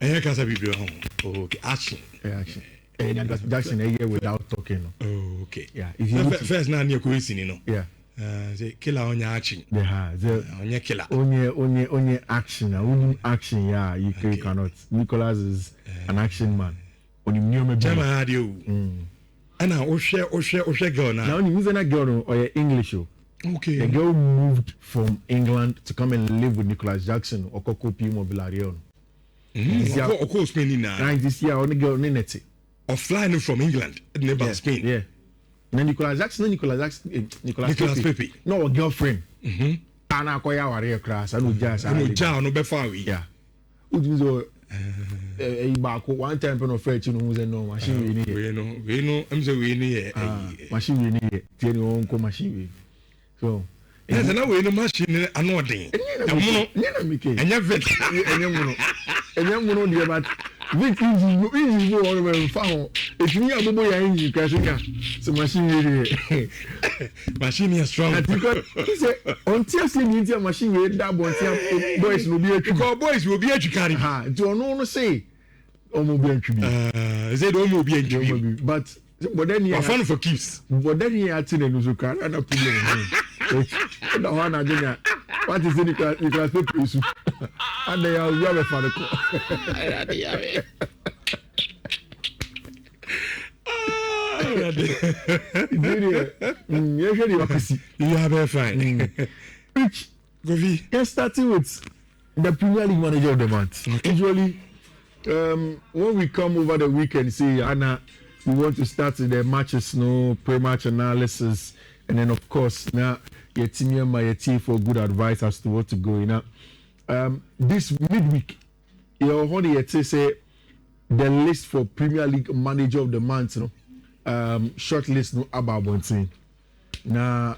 Eh, kasa bibio ho. Okay, action. Action. Jackson a year without talking. Oh, okay. Yeah. If you first na near kuisini no. Yeah. Say killer on your action. Yeah. On your killer. Only action. Action. Yeah. You cannot. Nicholas is an action man. On him new maybe. Jama had you. And now Oshe girl now. Now you that girl or English. Okay. The girl moved from England to come and live with Nicholas Jackson or Coco P. Mobilarion. Of course, Spain now. Right, this year only girl Ninety. Or flying from England, never Spain. Yeah. Then Nicholas Pepe. No, a girlfriend. And I call our real class. I know just. I know John, no before we. Yeah. Would you back one time for no fetch, you know, no machine. We know, I'm so we need machine. Tell you uncle machine. So. There's another machine, I know thing. And you're vet. And young one on the about Vic easy go on when found. If you are the boy, I crashing. So machine is strong. He said, on Chelsea media machine, that boys will be a boys will be a carry. To no say, almost be a said, almost be a but then you are fun for keeps. But then he had seen a Nuzuka and a problem. The one I didn't. What is it? Nicholas Pepe? And they are very funny. You are very fine. Which can starting with the Premier League manager of the month. Okay. Usually, when we come over the weekend, say Anna, we want to start the matches, no pre-match analysis, and then of course now. Your team for good advice as to what to go in. This midweek, you heard say the list for Premier League Manager of the Month, short list no about one thing. Now,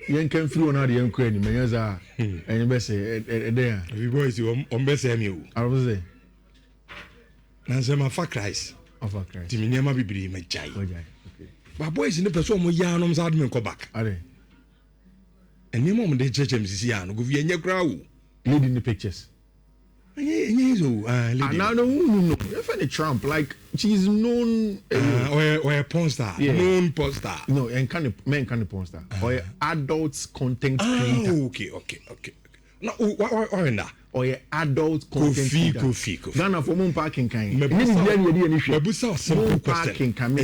you can feel on the young queen, Mayaza, and you best say, there. We boys, you on best MU. I was there. Nanzema for Christ. Of Christ. Timinema Bibri, my child. Okay. But boys in the person, we are no admin go back. Are they? And you mom, they judge him, Siciano, go via your growl. Leading the pictures. Now, no, a Trump, like she's known or a porn star, known porn star. No, and men can porn star or adults content creator. Okay. No, or that. Or adult content Kofi. Ghana for moon parking kind. Maybe Busa simple parking can now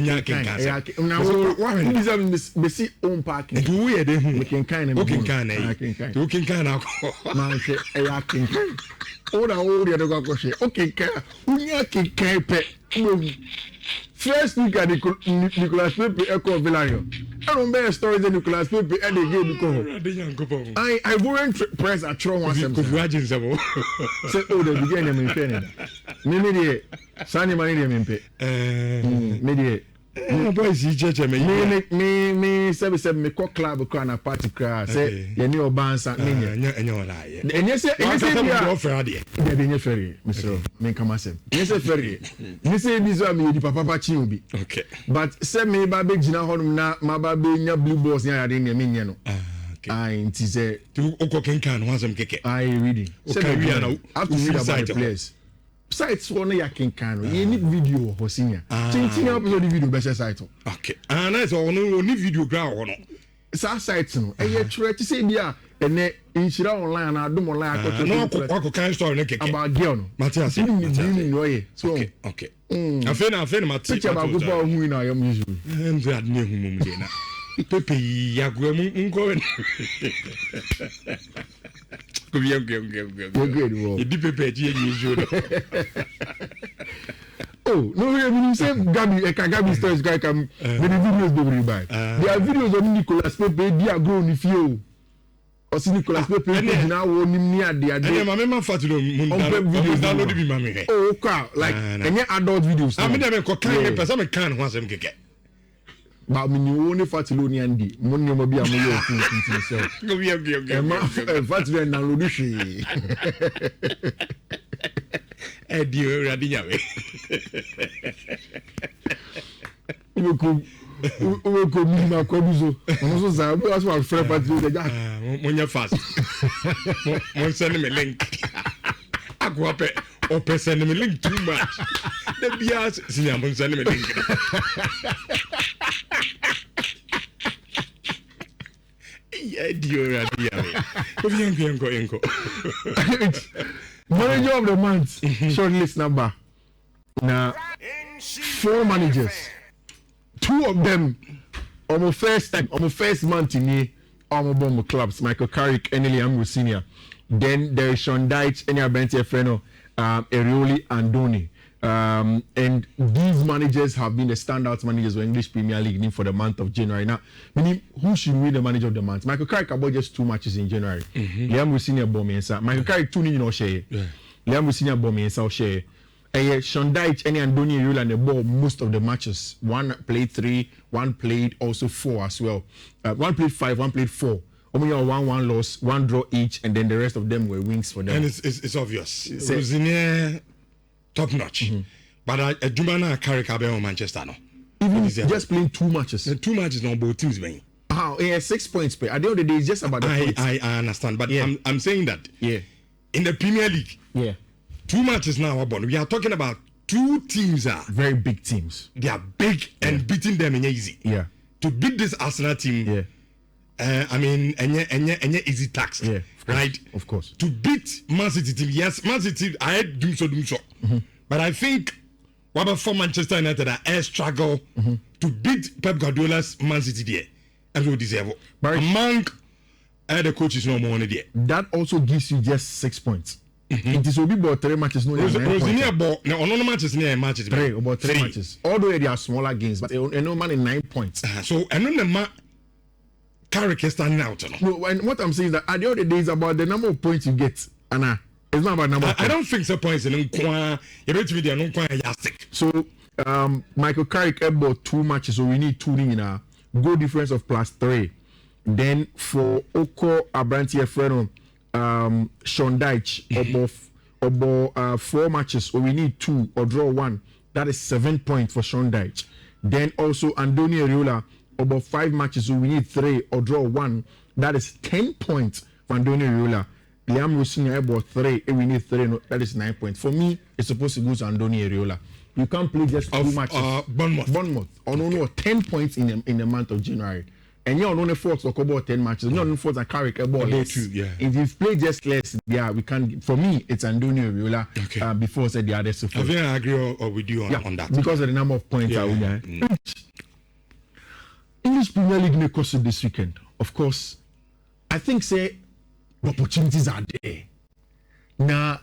who is a own parking. Do we at him? We can kind of looking kind of man say a king. All the other question. Okay, can pay. First week at Nicholas Pepe Echo Villario. I don't bear stories of Nicholas Pepe and they gave because I wouldn't press a tron once. Say, oh, the beginning in Canada. Maybe Sunny money in pay. Maybe. Boys, you judge me, 77 me cock club can a party crash. Say, you know, bands and you're right. And you say, you're ferry, Mr. Menkamase. You say, ferry. You say, this one, the papa chiubi. Okay. But send me, baby, Gina Home, my baby, blue balls, near the minion. I say, to Okokin can want some cake. I reading. Okay, we are now up to read about the place. Sites one ya can you need video for senior. Chinching episode video best site. Okay. And that's all no video ground or no. Sa sites no. E try to say bia ene Nhyira online and adom online akọ no kan story no keke. About girl no. Matthias. So okay. Afena Matthias. Picture ba go pa hu na yam usually. Em ad ne hu mum de na. Pepe ya go nko. Good. You did prepare oh, no, you say Gabi stories guy come with the videos they buy. There are videos on Nicholas Pepe, they are grown if you or see Nicholas Pepe now near the Mama Fatulo videos download be mammy. Oh, okay, like any adult videos. I mean, I'm a kind person, I can't want them to get. But when you only Fatiloni and the money will be a million things to yourself. Fatile and Ludishi. Eh, dear Radinawe. You could be my Cobuzo. Also, that's what Fred Patrick. When you're fast, one send me a link. I go up or send me link too much. The BS, see, I'm sending me link. Yeah, dear, Manager of the month, shortlist number. Now, 4 managers. 2 of them, on my first month in here, on my clubs, Michael Carrick and Liam Senior. Then there is Sean Dyche, Enya Bente Freno, Erioli and Doni. And these managers have been the standout managers of English Premier League for the month of January. Now, meaning who should win the manager of the month? Michael Carrick about just 2 matches in January. Liam Senior Bomiensa. Michael Carrick 2 no share. Liam Senior Bomiensa share. Sean Dyche, Enya Doni, Erioli and the ball most of the matches. 1 played 3, 1 played also 4 as well. 1 played 5, 1 played 4. Only 1-1 loss, 1 draw each, and then the rest of them were wins for them. And it's obvious. It was in here top notch. But a Jumana Carrick on Manchester no. Even just playing 2 matches. 2 matches on both teams, man. Yeah, 6 points per. At the end of the day, it's just about the points. I understand, but yeah. I'm saying that. Yeah. In the Premier League. Yeah. 2 matches now, we are talking about 2 teams are very big teams. They are big and beating them in easy. Yeah. To beat this Arsenal team. Yeah. I mean, any easy tax, right? Of course. To beat Man City team, yes, Man City, I had do so. But I think what about for Manchester United, I struggle to beat Pep Guardiola's Man City there, and so deserve. Among the coaches, no more on there. That also gives you just 6 points. It is only about 3 matches. No, matches near matches. 3 matches. Although they are smaller games, but no man in 9 points. So and then the Carrick is standing out. No, and what I'm saying is that at the end of the day is about the number of points you get. Anna, it's not about number. I don't think the points in So Michael Carrick about 2 matches, so we need 2 in a goal difference of +3. Then for Oko Abranti Freno, Sean Dyche about 4 matches, so we need 2 or draw 1. That is 7 points for Sean Dyche. Then also Andoni Eriola about 5 matches, so we need 3 or draw 1. That is 10 points for Andoni Eriola. Liam Rosinia about 3, and we need 3. No, that is 9 points. For me, it's supposed to go to Andoni Eriola. You can't play just 2 matches. Bournemouth. Or no, 10 points in the month of January. And you're on the fourth or about 10 matches. You're on the fourth and Carrick about less. 2, yeah. If you've played just less, yeah, we can. For me, it's Andoni Eriola. Okay. Before I said the others. I think I agree or with you on that. Because of the number of points I win. English Premier League may cost it this weekend. Of course, I think say opportunities are there. Now,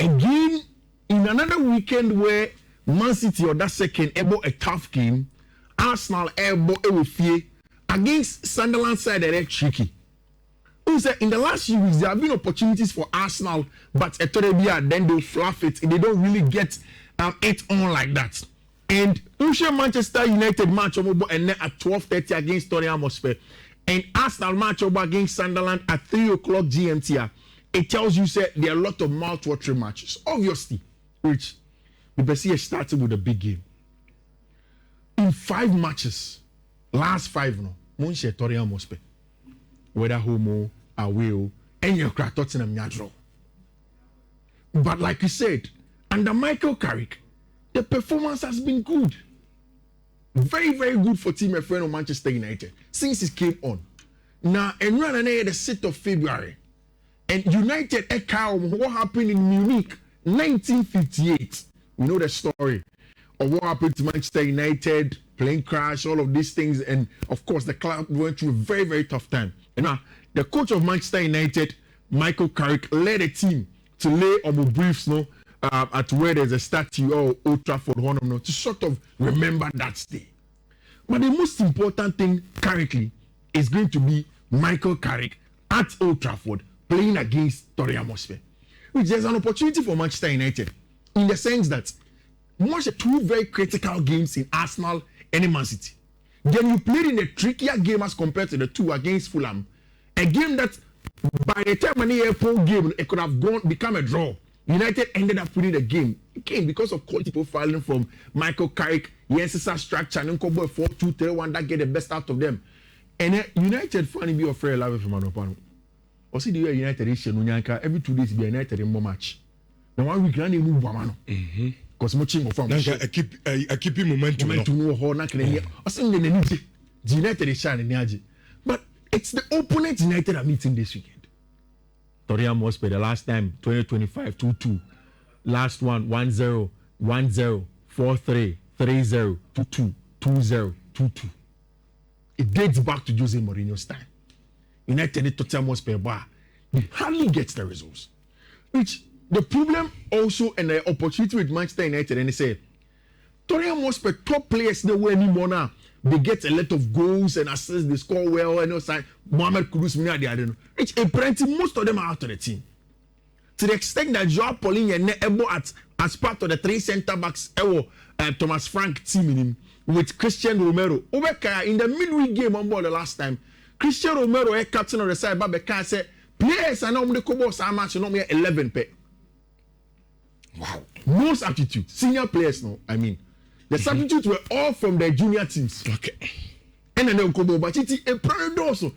again, in another weekend where Man City or that second able a tough game, Arsenal able a fear against Sunderland side they're tricky. Who said in the last few weeks there have been opportunities for Arsenal, but at then they'll fluff it and they don't really get it on like that. And Manchester United match over and then at 12:30 against Tottenham Hotspur, and Arsenal match over against Sunderland at 3 o'clock GMT. It tells you say there are a lot of mouth-watering matches. Obviously, which the Bessie started with a big game. In 5 matches, last 5 no, Munche Tottenham Hotspur, whether home or away, and your Tottenham draw. But like you said, under Michael Carrick, the performance has been good. Very, very good for team friend of Manchester United since it came on. Now, and run the 6th of February. And United echo what happened in Munich 1958. We know the story of what happened to Manchester United, plane crash, all of these things. And of course, the club went through a very, very tough time. And now, the coach of Manchester United, Michael Carrick, led a team to lay on the briefs, at where there's a statue or Old Trafford to sort of remember that day. But the most important thing currently is going to be Michael Carrick at Old Trafford playing against Tottenham Hotspur, which is an opportunity for Manchester United in the sense that watch 2 very critical games in Arsenal and Man City. Then you played in a trickier game as compared to the 2 against Fulham, a game that by the time an airport game it could have become a draw. United ended up winning the game again because of quality profiling from Michael Carrick. Yes, it's a structure and Uncle 4-2-3-1 that get the best out of them. And United funny be afraid of from Anopano. Or see the way United is Nyanka every 2 days be United in more match. na 1 week na na emu buama no because mo chingo from I keep momentum no ho na kene asen ne nani je United is shining ne but it's the opponent United are meeting this weekend. Tottenham Hotspur the last time 2025 2-2, last one 1-0 1-0 4-3 3-0 2-2 2-0 2-2. It dates back to Jose Mourinho's time. United Tottenham Hotspur bar, they hardly get the results. Which the problem also and the opportunity with Manchester United, and they say Tottenham Hotspur top players no way anymore now. They get a lot of goals and assists, they score well, and also Mohamed Kudus, which apparently most of them are out of the team. To the extent that Joao Paulinho and able as part of the 3 centre backs, Thomas Frank team in him with Christian Romero. In the midweek game on board the last time, Christian Romero, captain of the side, Babeka said, players are not the Kobo match, not 11 pay. Wow. Most aptitude, senior players, no, I mean. The substitutes were all from their junior teams. Okay. And then Kobo Bachiti, a private also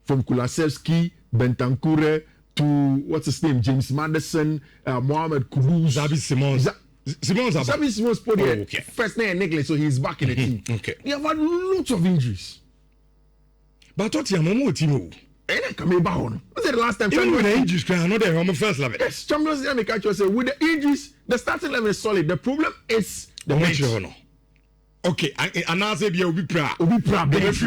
from Kulasevski, Bentancur to what's his name, James Madison, Mohamed Kudus, Xabi Simons. Xabi Simons put okay. First name Nicholas, so he's back in the team. Okay. We have had lots of injuries. But I thought you were team. And I come back on. Was it the last time? Even with the injuries, I know they're on the first level. Yes, Champions League catch say with the injuries, the starting level is solid. The problem is the bench. Okay, and now say will be proud. Bench.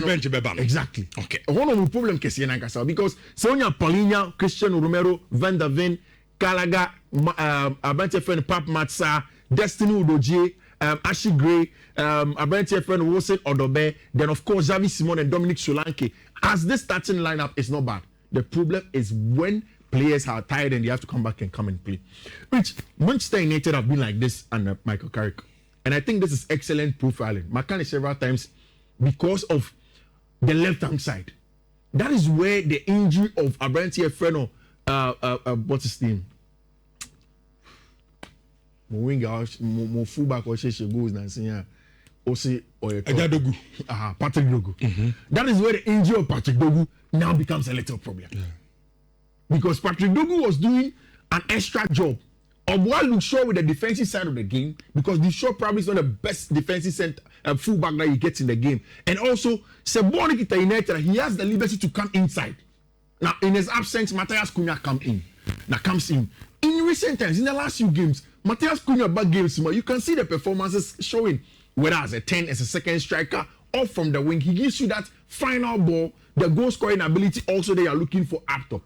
Exactly. Okay. One of the problem kesi na kasa because Sonia Paulinho, Christian Romero, Van der Ven, Gallagher, Abante friend Pap Matsa, Destiny Udogie, Ashley Gray, Abante friend Wilson Odobe, then of course Xavi Simon and Dominic Solanke. As this starting lineup is not bad. The problem is when players are tired and they have to come back and come and play. Which Manchester United have been like this under Michael Carrick. And I think this is excellent profiling. McCann several times because of the left-hand side. That is where the injury of Abranti Freno, what's his name? Mo winger, mo fullback or she goes and say, Osi or Patrick Dogu. That is where the injury of Patrick Dogu now becomes a little problem. Yeah. Because Patrick Dogu was doing an extra job. Obwa looks sure with the defensive side of the game because the show probably is not the best defensive center fullback that he gets in the game. And also, Seboni Kita United, he has the liberty to come inside. Now, in his absence, Matthias Cunha comes in. In recent times, in the last few games, Matthias Cunha back games, you can see the performances showing whether as a 10 as a second striker or from the wing. He gives you that final ball, the goal scoring ability also they are looking for up top.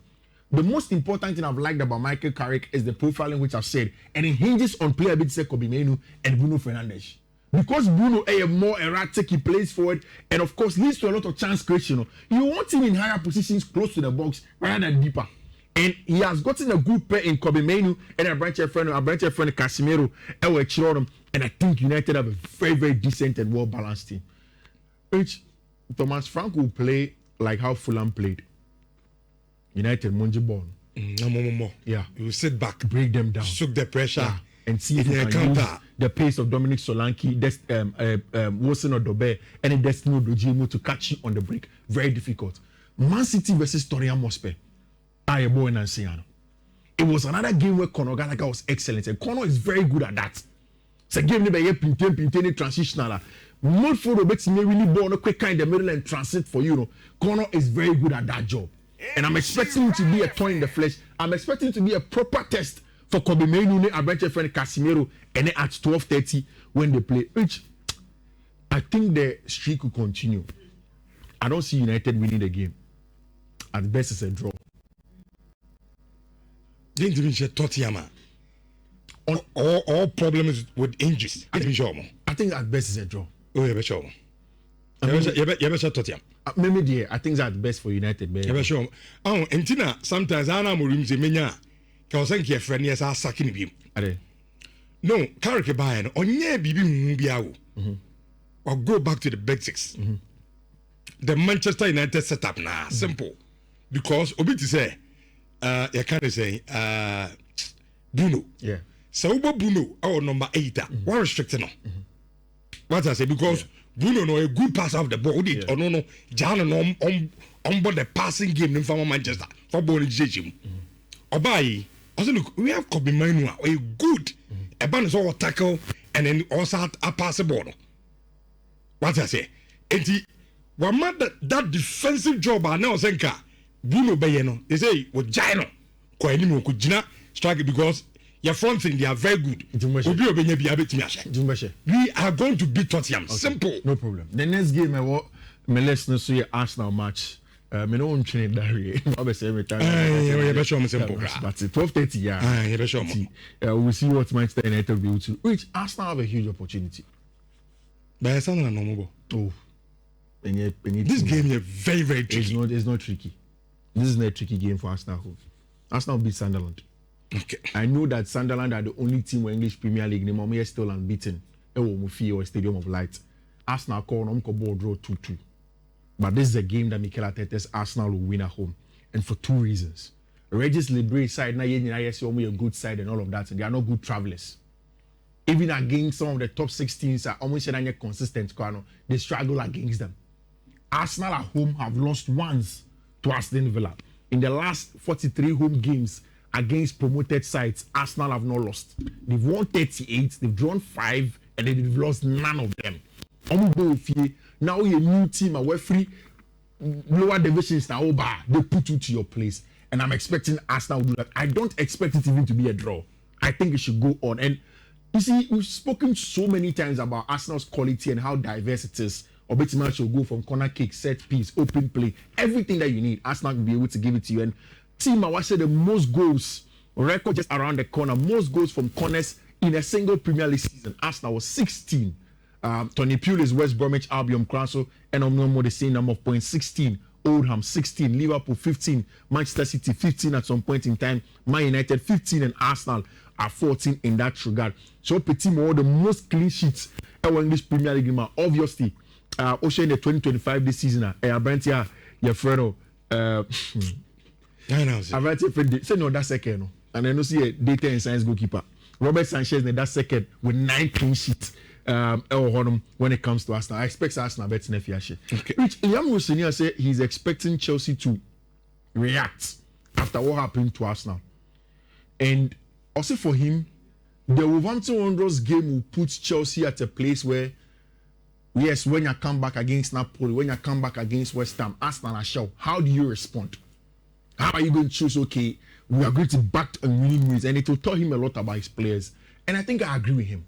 The most important thing I've liked about Michael Carrick is the profiling which I've said, and it hinges on player bit say Kobe Mainoo and Bruno Fernandes. Because Bruno is more erratic, he plays forward, and of course leads to a lot of chance creation. You want him in higher positions close to the box rather than deeper. And he has gotten a good pair in Kobe Mainoo and a branch friend Casemiro, and Richardo. And I think United have a very, very decent and well balanced team. Which Thomas Frank will play like how Fulham played. United Monji ball. Yeah. You will sit back, break them down, soak the pressure, and see if you can use the pace of Dominic Solanke, Wilson Odobe, and Destiny Udogie to catch you on the break. Very difficult. Man City versus Tottenham Hotspur. It was another game where Conor Gallagher was excellent, and Conor is very good at that. It's a game where you pinten transitional. Midfield bets me really ball no quick in the middle and transit for you. Conor is very good at that job. And I'm expecting him to be a thorn in the flesh. I'm expecting him to be a proper test for Kobe Mainoo, a bench friend Casemiro, and then at 12:30 when they play. Which I think the streak will continue. I don't see United winning the game. At best, it's a draw. Didn't even say Tottenham. On all problems with injuries. I think at best it's a draw. Oh, yeah, sure. You sure Tottenham. Maybe dear, I think that's best for United. Yeah, sure. Oh, and Tina, sometimes I know rooms in Menya. Because I think your friend is sucking him. No, Carrick Bayern, on ye bibi biao. Or go back to the basics. The Manchester United setup now, simple. Because Obiti say, you can't say, Bruno. Yeah. So Bruno, our number 8, what restricted? What I say, because Bruno no a good passer of the ball, or no, John on board the passing game in from Manchester for Bonnie Jim. Obai, I said, look, we have Kobe Manu, a good, a ban is all tackle, and then also a pass the ball. What I say? And one man that defensive job, I know, Senka, Bruno Bayeno, they say, with Gino, Koenimo, Kujina, strike because your front thing, they are very good. We are going to beat Tottenham. Okay. Simple. No problem. The next game, my listeners see Arsenal match. I don't train that way. I say every time. Yeah, simple. But 12:30, yeah. We'll see what Manchester United will be able to. Which Arsenal have a huge opportunity. But it's not normal. Oh, this game is very, very tricky. It's not tricky. This is not a tricky game for Arsenal. Arsenal beat Sunderland. Okay. I know that Sunderland are the only team in English Premier League. The moment still unbeaten. Mufi or Stadium of Light. Arsenal call them ball draw 2-2. But this is a game that Mikel Arteta's Arsenal will win at home, and for two reasons. Regis Lebre side now yes, a good side and all of that. And they are not good travelers. Even against some of the top 16s are almost consistent. They struggle against them. Arsenal at home have lost once to Aston Villa. In the last 43 home games against promoted sides, Arsenal have not lost. They've won 38, they've drawn 5, and then they've lost none of them. Now you're a new team, we're free lower divisions now. They put you to your place, and I'm expecting Arsenal to do that. I don't expect it even to be a draw. I think it should go on. And you see, we've spoken so many times about Arsenal's quality and how diverse it is. Obetima should go from corner kick, set piece, open play, everything that you need. Arsenal will be able to give it to you. And team, I said the most goals record just around the corner, most goals from corners in a single Premier League season. Arsenal was 16. Tony Pulis, West Bromwich Albion, Cransel, and more the same number of points. 16, Oldham 16, Liverpool 15, Manchester City 15 at some point in time, Man United 15, and Arsenal are 14 in that regard. So Petit Mo, the most clean sheets in English Premier League, obviously. Also in the 2025 this season, Brantia, your friend, I know. Say no, that second, and then you see a data and science goalkeeper. Robert Sanchez in that second with 9 clean sheets. When it comes to Arsenal, I expect Arsenal better than Fiashe. Which Liam Rossinier said he's expecting Chelsea to react after what happened to Arsenal. And also for him, the Wolverhampton Wanderers game will put Chelsea at a place where, yes, when you come back against Napoli, when you come back against West Ham, Arsenal are show. How do you respond? How are you going to choose, okay, we are going to back and winning ways? And it will tell him a lot about his players. And I think I agree with him.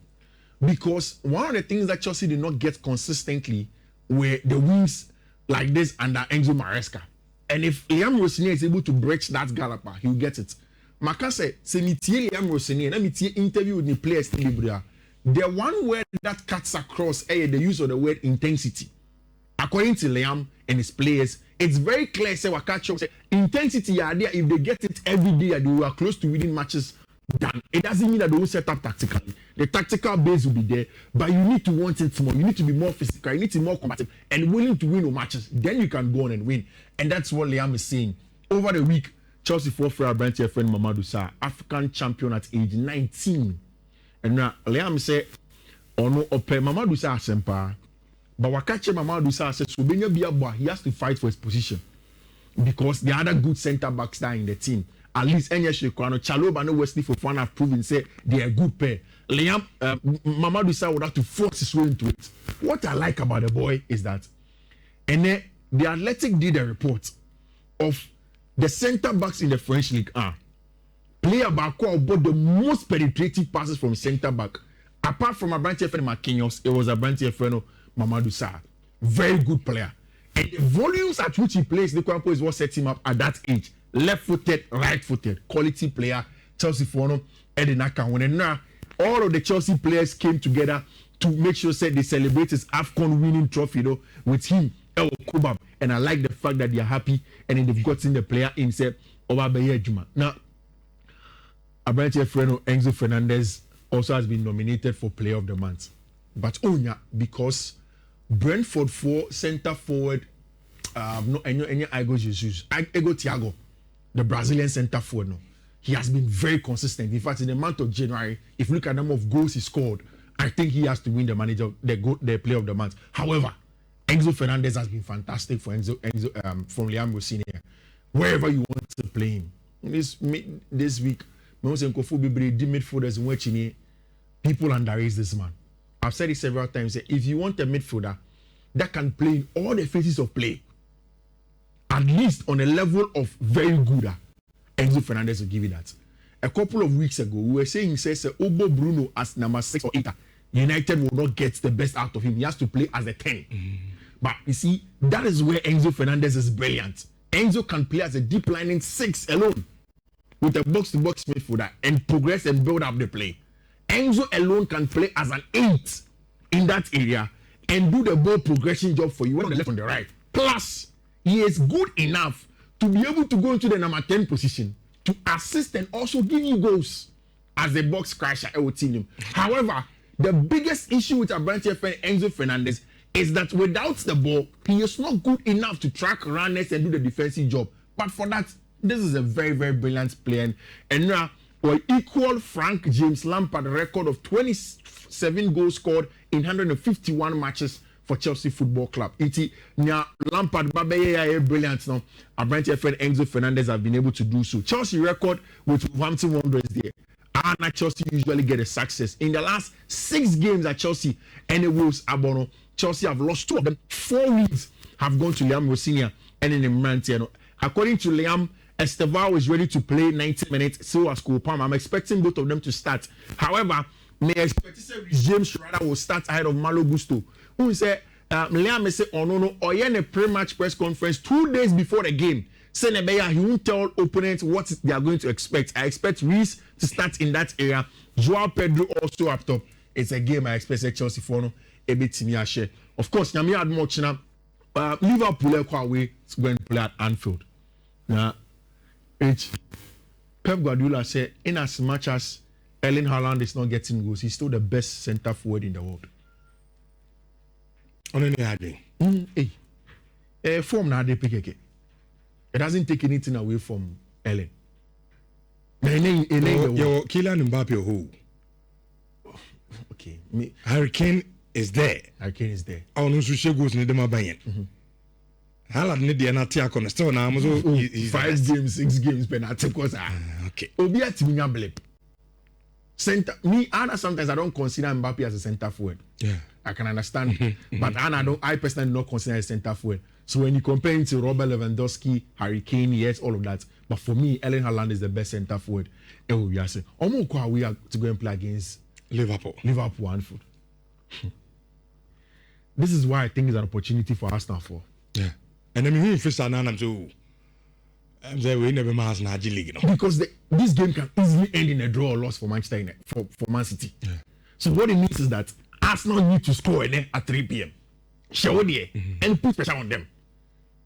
Because one of the things that Chelsea did not get consistently were the wins like this under Enzo Maresca. And if Liam Rossinier is able to breach that gallop, he'll get it. Maka said, "Se me tie Liam Rossinier, let me tie interview with the players in Libya. The one word that cuts across the use of the word intensity. According to Liam and his players, it's very clear. Say Wakacho say intensity are there. If they get it every day, they are close to winning matches. Done. It doesn't mean that they will set up tactically. The tactical base will be there, but you need to want it more. You need to be more physical. You need to be more combative and willing to win matches. Then you can go on and win. And that's what Liam is saying. Over the week, Chelsea for a branch friend Mamadou Sarr, African champion at age 19. And now Liam said, "Oh no, open Mamadou Sarr sempa." But Wakache Mamadou Sarr said, "So he has to fight for his position because the other good centre backs there in the team." At least Enyeshe Kwano, Chaloba and Wesley Fofana have proven say they are a good pair. Liam, Mamadou Sarr would have to force his way into it. What I like about the boy is that, and then the Athletic did a report of the centre backs in the French league. Player Bako about the most penetrative passes from centre back. Apart from a branch friend Marquinhos, it was a branch friend Mamadou Sarr. Very good player. And the volumes at which he plays, the Kwampo is what set him up at that age. Left-footed, right-footed, quality player. Chelsea for Edinaka. When now all of the Chelsea players came together to make sure that they celebrate his AFCON winning trophy, with him, El Kubab. And I like the fact that they are happy and then they've gotten the player in said Obabeye Juma. Now, Abranche Freno Enzo Fernandez also has been nominated for Player of the Month. But because Brentford for centre forward, no any Igo Jesus, Ego Thiago, the Brazilian centre forward, he has been very consistent. In fact, in the month of January, if you look at the number of goals he scored, I think he has to win the Player of the Month. However, Enzo Fernandez has been fantastic for Enzo from Liam Rossinier. Wherever you want to play him. This week, Me say nkofo bebre di midfielders in which people underrate this man. I've said it several times. If you want a midfielder that can play in all the phases of play, at least on a level of very good, Enzo Fernandez will give you that. A couple of weeks ago, we were saying, says Obo Bruno as number 6 or 8. United will not get the best out of him. He has to play as a 10. But you see, that is where Enzo Fernandez is brilliant. Enzo can play as a deep lining 6 alone with a box-to-box midfielder and progress and build up the play. Enzo alone can play as an 8 in that area and do the ball progression job for you on the left and the right. Plus, he is good enough to be able to go into the number 10 position to assist and also give you goals as a box crasher. However, the biggest issue with Brentford Enzo Fernandez is that without the ball, he is not good enough to track runners and do the defensive job. But for that, this is a very, very brilliant player. And now, will equal Frank James Lampard record of 27 goals scored in 151 matches for Chelsea Football Club. Now Lampard Babe brilliant now. Our Brentford friend Enzo Fernandez have been able to do so. Chelsea record with Wolverhampton Wanderers there. And Chelsea usually get a success. In the last 6 games at Chelsea and the Wolves Abono, Chelsea have lost 2 of them. 4 wins have gone to Liam Rossignol and in Mantiano. According to Liam, Estevao is ready to play 90 minutes. So as Kopam, I'm expecting both of them to start. However, may expect James Richardo will start ahead of Malo Gusto. Who say Liam say no or a pre-match press conference 2 days before the game. Say he won't tell opponents what they are going to expect. I expect Reece to start in that area. Joao Pedro also up top. It's a game I expect Chelsea for no a bit to share. Of course, Nyami had much now. Liverpool are away to go and play at Anfield. Now, Pep Guardiola said, in as much as Erling Haaland is not getting goals, he's still the best centre forward in the world. On any idea? Form na de PKK. It doesn't take anything away from Erling. Your Kylian Mbappe who? Okay. Hurricane is there. Hurricane is there. Oh no, so she goes in the Mabayan. Haaland need the anati on still now. 5 games, 6 games, penalty cause okay. Obia Timinya blip. Center me, Anna sometimes I don't consider Mbappe as a centre forward. Yeah. I can understand. But I personally don't consider a centre forward. So when you compare him to Robert Lewandowski, Harry Kane, yes, all of that. But for me, Erling Haaland is the best centre forward. We are saying, we are to go and play against Liverpool Anfield. This is why I think it's an opportunity for Arsenal for. Yeah. And then who first and I'm so I'm saying we never mass in the league, because this game can easily end in a draw or loss for Manchester United for Man City. Yeah. So what it means is that Arsenal need to score at 3 p.m. And put pressure on them.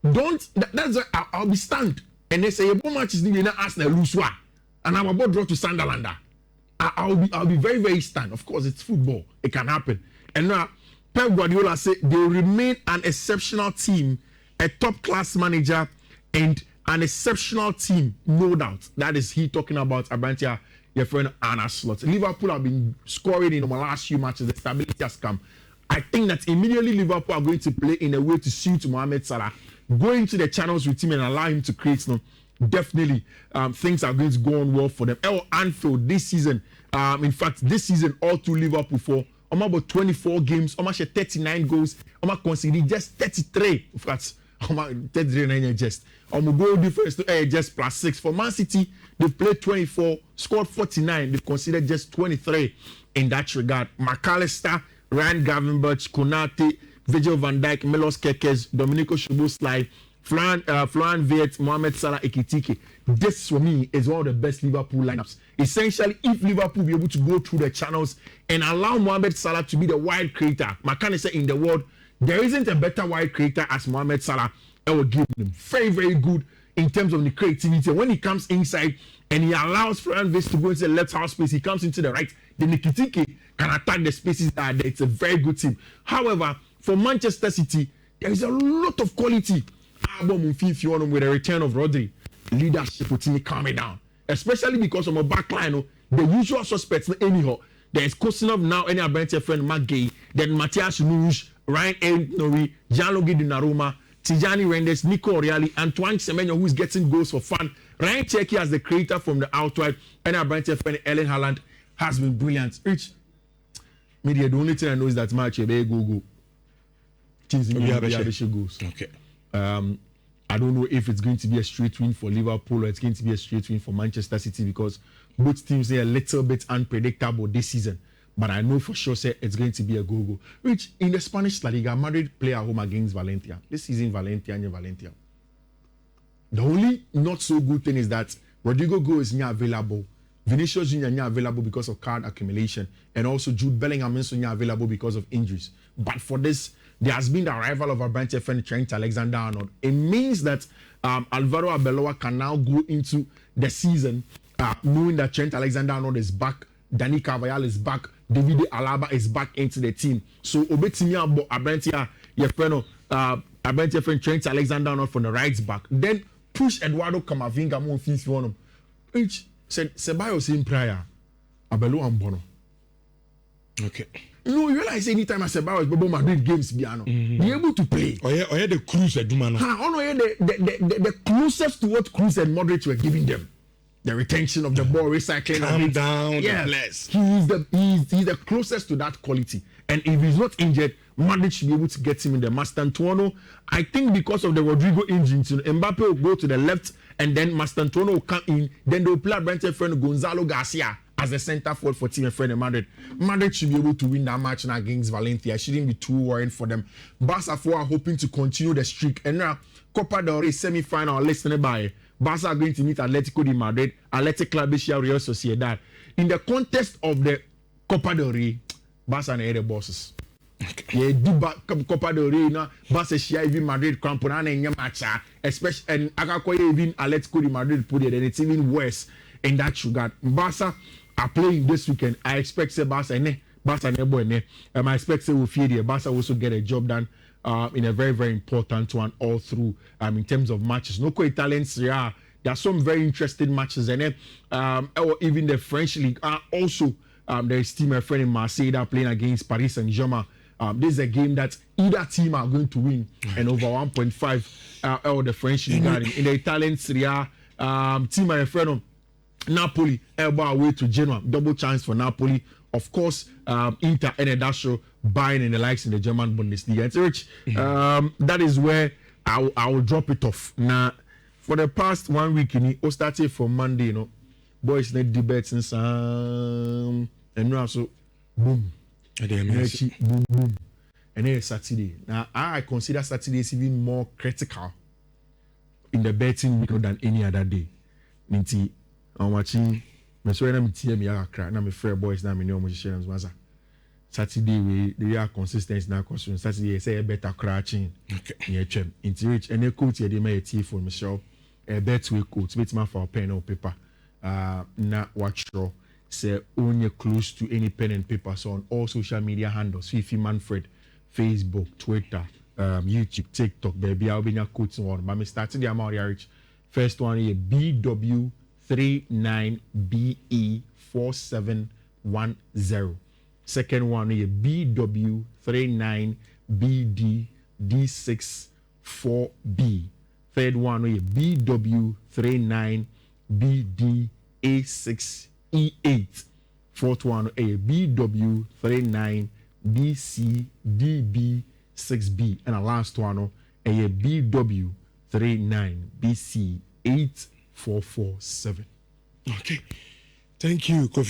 That's why I'll be stunned. And they say a match is needed. Arsenal lose one, and I'm about to draw to Sunderland. I'll be very, very stunned. Of course, it's football; it can happen. And now Pep Guardiola said they remain an exceptional team, a top-class manager, and an exceptional team, no doubt. That is he talking about Abantia, your friend Anna Slot. Liverpool have been scoring in the last few matches. The stability has come. I think that immediately Liverpool are going to play in a way to suit Mohamed Salah. Going to the channels with him and allow him to create definitely things are going to go on well for them. Anfield this season, in fact, this season all through Liverpool for about 24 games, almost 39 goals, almost conceded just 33. In fact, 33 just. Goal difference to just +6. For Man City, they've played 24, scored 49, they've conceded just 23 in that regard. McAllister, Ryan Gravenberch, Konate, Virgil van Dijk, Milos Kerkez, Domenico Szoboszlai, Florian Wirtz, Mohamed Salah, Ekitike. This for me is one of the best Liverpool lineups. Essentially, if Liverpool be able to go through the channels and allow Mohamed Salah to be the wide creator, McCann said in the world, there isn't a better wide creator as Mohamed Salah. I will give him very, very good in terms of the creativity. When he comes inside and he allows Florian Wirtz to go into the left half space, he comes into the right. Then Ekitike can attack the spaces that are there. It's a very good team. However, for Manchester City, there is a lot of quality. With the return of Rodri, leadership will team calm it down. Especially because of my back line, the usual suspects anyhow. There is Kosinov now, any Brentford friend Mark Gay, then Matthias Nunes, Ryan Nori, Gianluigi Donnarumma, Tijani Reinders, Nico Oriali, Antoine Semenyo, who is getting goals for fun, Ryan Cherky as the creator from the outside, and our Brentford friend Ellen Haaland has been brilliant. Rich, media, the only thing I know is that match a go. Goals. Okay. I don't know if it's going to be a straight win for Liverpool or it's going to be a straight win for Manchester City because both teams are a little bit unpredictable this season. But I know for sure it's going to be a go. Which in the Spanish La Liga, Madrid play at home against Valencia. This season, Valencia. The only not so good thing is that Rodrigo Go is not available. Vinicius Junior not available because of card accumulation. And also Jude Bellingham is not available because of injuries. But for this, there has been the arrival of our Brentford friend Trent Alexander-Arnold. It means that Alvaro Arbeloa can now go into the season knowing that Trent Alexander-Arnold is back, Dani Carvajal is back, David Alaba is back into the team. So obetimi abo Abentia Abentia friend Trent Alexander-Arnold from the right back. Then push Eduardo Camavinga more Fifi on him. Which said Ceballos in prior Arbeloa and Bono. Okay. You realize anytime I say about Bobo Madrid games, be able to play. Oh yeah, the Cruz at Dumana. The closest to what Cruz and Modric were giving them. The retention of the ball, recycling. Calm down, yeah. bless. He's the closest to that quality. And if he's not injured, Madrid should be able to get him in the Mastantuono. I think because of the Rodrigo injury, Mbappe will go to the left and then Mastantuono will come in. Then they'll play Brentford friend Gonzalo Garcia as a centre forward for team friend in Madrid. Madrid should be able to win that match now against Valencia. It shouldn't be too worrying for them. Barca are hoping to continue the streak. And now, Copa del Rey semi-final listening by Barca are going to meet Atletico de Madrid, Athletic Club Real Sociedad. In the context of the Copa del Rey, Barca are the bosses. Yeah, Copa del Rey na Barca share even Madrid crampona na enya match, especially and Agakoye even Atletico de Madrid put it, and it's even worse in that regard. Barca are playing this weekend. I expect say Barca I expect say Fifi Barca also get a job done in a very, very important one all through in terms of matches. No Italian Serie A. There are some very interesting matches, and then or even the French league are also there is team a friend in Marseille that are playing against Paris Saint-Germain. This is a game that either team are going to win and over 1.5 or the French league. In the Italian Serie A, team a friend of Napoli elbow away to Genoa, double chance for Napoli. Of course, Inter and Edasho buying in the likes in the German Bundesliga. It's rich. That is where I will drop it off. Now, for the past 1 week, we started from Monday, boys need debates and some, and now so boom, boom, and then Saturday. Now, I consider Saturdays even more critical in the betting week than any other day. Minty, I'm watching. Me so na me tie me akra na me fair boys na me ne omo hihye na so Saturday we they are consistent na question Saturday say better crouching okay yeah twem into reach and coach ye dey my tie for me show bet we coach bit ma for pen or paper na watch show say only close to any pen and paper so on all social media handles Fifi Manfred Facebook Twitter YouTube TikTok baby I'll be na coach one but me starting the amount reach first one here BW 39BE4710. Second one is BW39BD6-4B. Third one is BW39BDA6E8. Fourth one is BW39BCDB6B. And the last one is BW39BC8. 447. Okay. Thank you, Kofi.